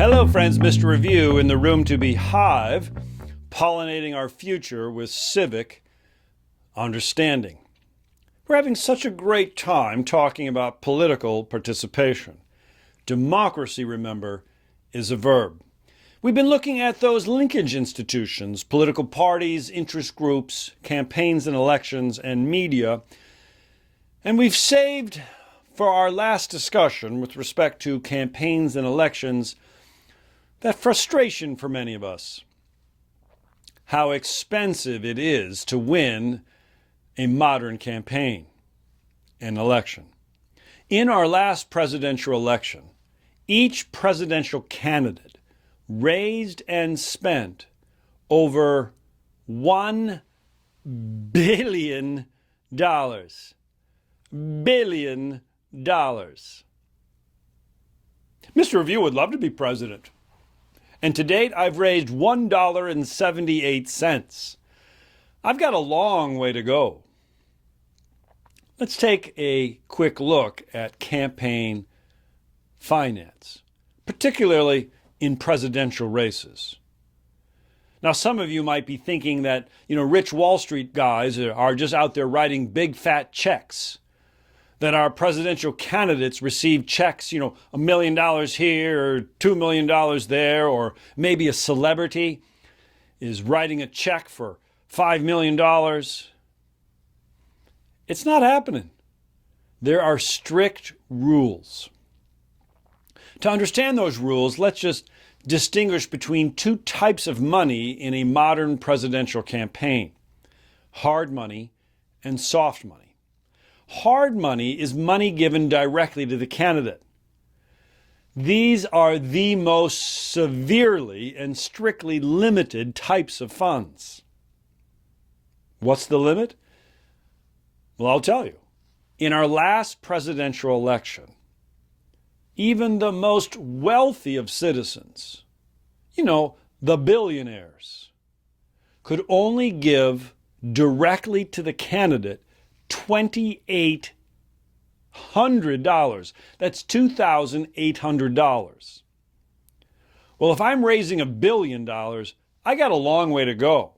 Hello friends, Mr. Review in the room to be Hive, pollinating our future with civic understanding. We're having such a great time talking about political participation. Democracy, remember, is a verb. We've been looking at those linkage institutions, political parties, interest groups, campaigns and elections, and media. And we've saved for our last discussion with respect to campaigns and elections that frustration for many of us. How expensive it is to win a modern campaign, an election. In our last presidential election, each presidential candidate raised and spent over $1 billion. Billion dollars. Mr. Review would love to be president. And to date, I've raised $1.78. I've got a long way to go. Let's take a quick look at campaign finance, particularly in presidential races. Now, some of you might be thinking that, rich Wall Street guys are just out there writing big fat checks, that our presidential candidates receive checks, $1 million here or $2 million there, or maybe a celebrity is writing a check for $5 million. It's not happening. There are strict rules. To understand those rules, let's just distinguish between two types of money in a modern presidential campaign: hard money and soft money. Hard money is money given directly to the candidate. These are the most severely and strictly limited types of funds. What's the limit? Well, I'll tell you. In our last presidential election, even the most wealthy of citizens, the billionaires, could only give directly to the candidate $2,800. That's $2,800. Well, if I'm raising $1 billion, I got a long way to go.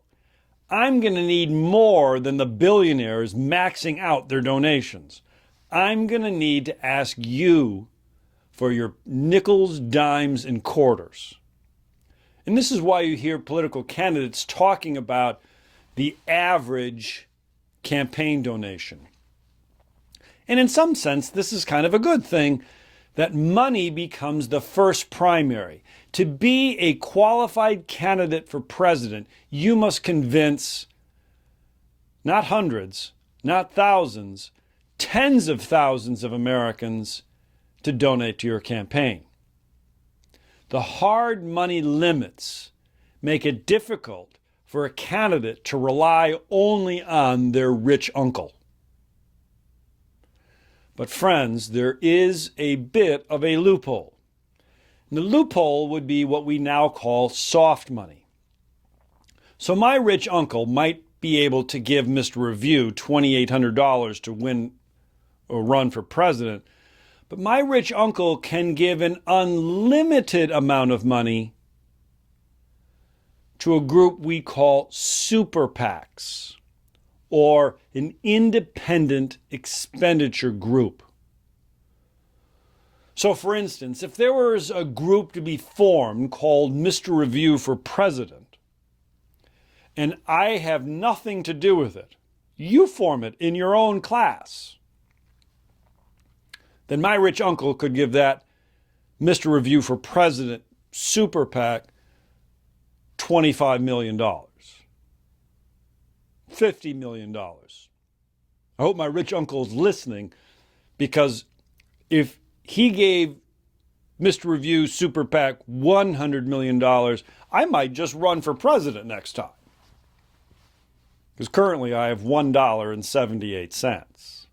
I'm going to need more than the billionaires maxing out their donations. I'm going to need to ask you for your nickels, dimes, and quarters. And this is why you hear political candidates talking about the average campaign donation. And in some sense, this is kind of a good thing, that money becomes the first primary. To be a qualified candidate for president, you must convince not hundreds, not thousands, tens of thousands of Americans to donate to your campaign. The hard money limits make it difficult for a candidate to rely only on their rich uncle. But friends, there is a bit of a loophole. And the loophole would be what we now call soft money. So my rich uncle might be able to give Mr. Review $2,800 to win or run for president, but my rich uncle can give an unlimited amount of money to a group we call super PACs, or an independent expenditure group. So for instance, if there was a group to be formed called Mr. Review for President, and I have nothing to do with it, you form it in your own class, then my rich uncle could give that Mr. Review for President super PAC $25 million, $50 million. I hope my rich uncle is listening, because if he gave Mr. Review Super PAC $100 million, I might just run for president next time. Because currently I have $1.78.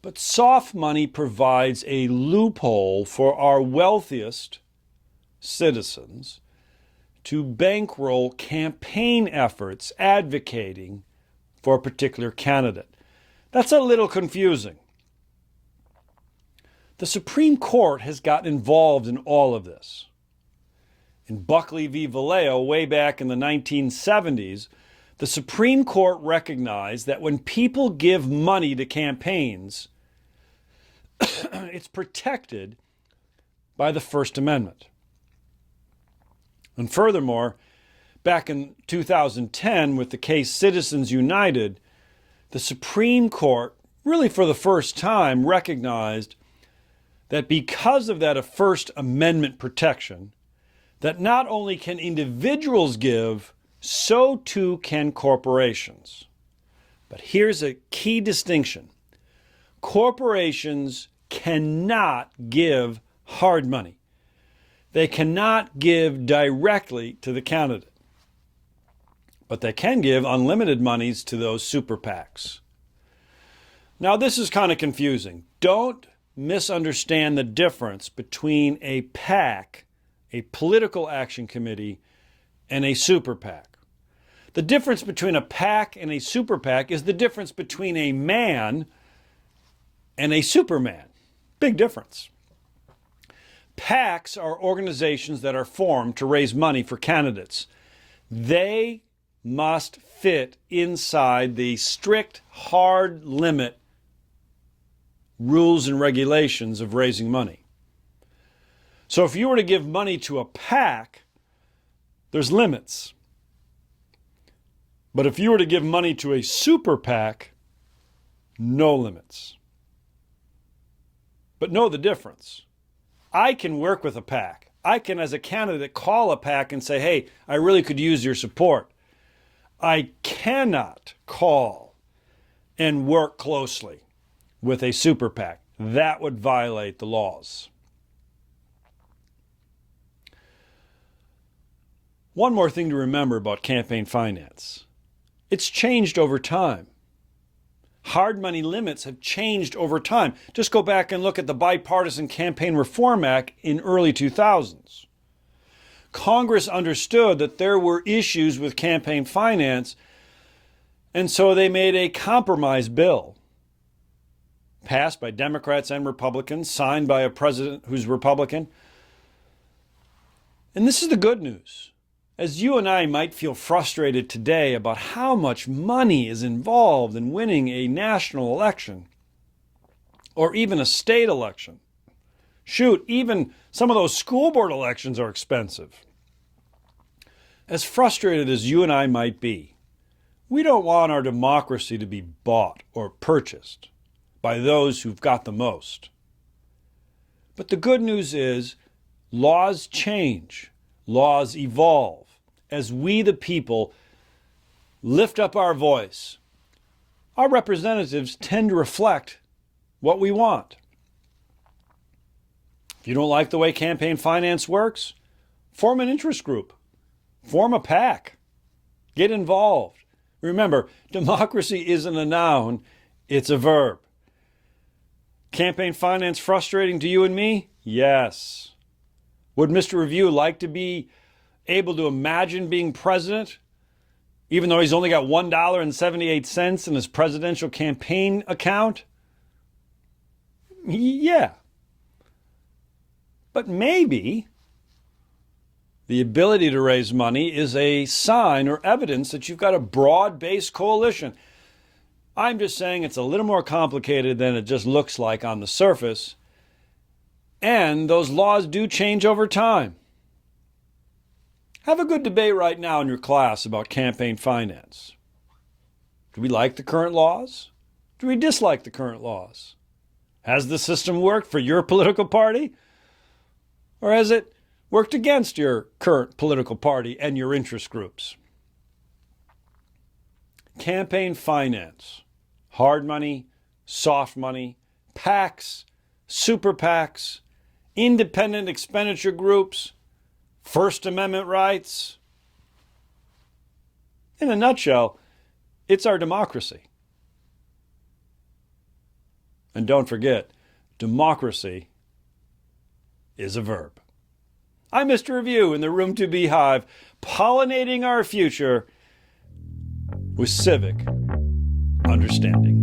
But soft money provides a loophole for our wealthiest citizens to bankroll campaign efforts advocating for a particular candidate. That's a little confusing. The Supreme Court has gotten involved in all of this. In Buckley v. Valeo, way back in the 1970s, the Supreme Court recognized that when people give money to campaigns, it's protected by the First Amendment. And furthermore, back in 2010 with the case Citizens United, the Supreme Court, really for the first time, recognized that because of that First Amendment protection, that not only can individuals give, so too can corporations. But here's a key distinction. Corporations cannot give hard money. They cannot give directly to the candidate. But they can give unlimited monies to those super PACs. Now, this is kind of confusing. Don't misunderstand the difference between a PAC, a political action committee, and a super PAC. The difference between a PAC and a super PAC is the difference between a man and a superman. Big difference. PACs are organizations that are formed to raise money for candidates. They must fit inside the strict, hard limit rules and regulations of raising money. So if you were to give money to a PAC, there's limits. But if you were to give money to a super PAC, no limits. But know the difference. I can work with a PAC. I can, as a candidate, call a PAC and say, hey, I really could use your support. I cannot call and work closely with a super PAC. That would violate the laws. One more thing to remember about campaign finance. It's changed over time. Hard money limits have changed over time. Just go back and look at the Bipartisan Campaign Reform Act in early 2000s. Congress understood that there were issues with campaign finance, and so they made a compromise bill passed by Democrats and Republicans, signed by a president who's Republican. And this is the good news. As you and I might feel frustrated today about how much money is involved in winning a national election or even a state election. Shoot, even some of those school board elections are expensive. As frustrated as you and I might be, we don't want our democracy to be bought or purchased by those who've got the most. But the good news is laws change, laws evolve. As we, the people, lift up our voice, our representatives tend to reflect what we want. If you don't like the way campaign finance works, form an interest group. Form a PAC. Get involved. Remember, democracy isn't a noun, it's a verb. Campaign finance frustrating to you and me? Yes. Would Mr. Review like to be able to imagine being president, even though he's only got $1.78 in his presidential campaign account? Yeah. But maybe the ability to raise money is a sign or evidence that you've got a broad-based coalition. I'm just saying it's a little more complicated than it just looks like on the surface. And those laws do change over time. Have a good debate right now in your class about campaign finance. Do we like the current laws? Do we dislike the current laws? Has the system worked for your political party? Or has it worked against your current political party and your interest groups? Campaign finance, hard money, soft money, PACs, super PACs, independent expenditure groups, First Amendment rights. In a nutshell, it's our democracy. And don't forget, democracy is a verb. I'm Mr. Review in the room to be Hive, pollinating our future with civic understanding.